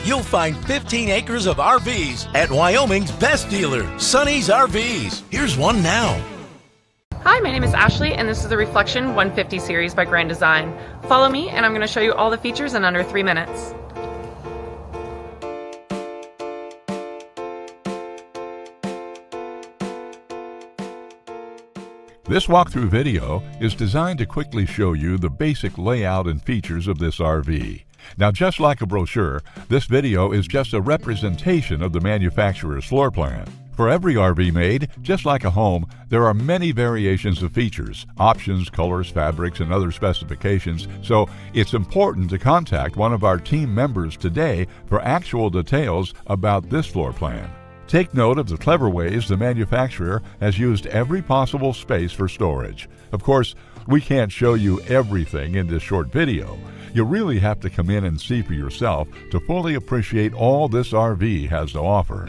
you'll find 15 acres of RVs at Wyoming's best dealer, Sonny's RVs. Here's one now. Hi, my name is Ashley, and this is the Reflection 150 series by Grand Design. Follow me, and I'm going to show you all the features in under 3 minutes. This walkthrough video is designed to quickly show you the basic layout and features of this RV. Now, just like a brochure, this video is just a representation of the manufacturer's floor plan. For every RV made, just like a home, there are many variations of features, options, colors, fabrics, and other specifications, so it's important to contact one of our team members today for actual details about this floor plan. Take note of the clever ways the manufacturer has used every possible space for storage. Of course, we can't show you everything in this short video. You really have to come in and see for yourself to fully appreciate all this RV has to offer.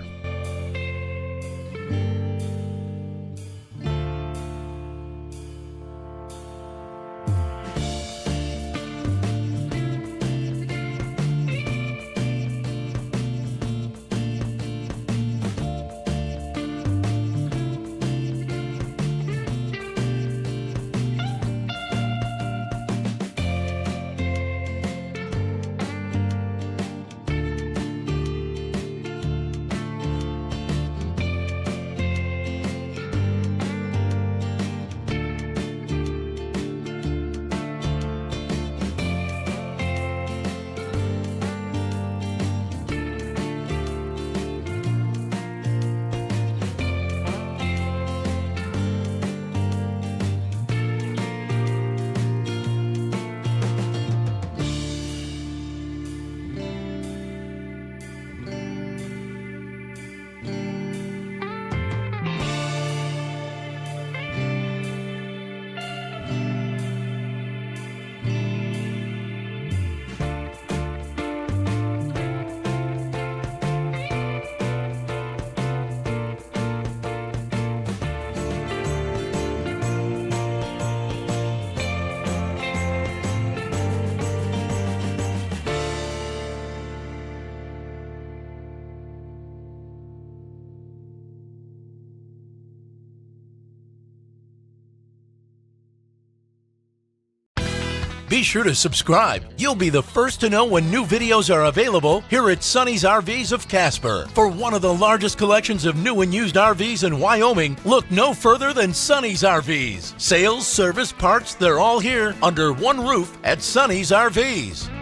Be sure to subscribe. You'll be the first to know when new videos are available here at Sonny's RVs of Casper. For one of the largest collections of new and used RVs in Wyoming, look no further than Sonny's RVs. Sales, service, parts, they're all here under one roof at Sonny's RVs.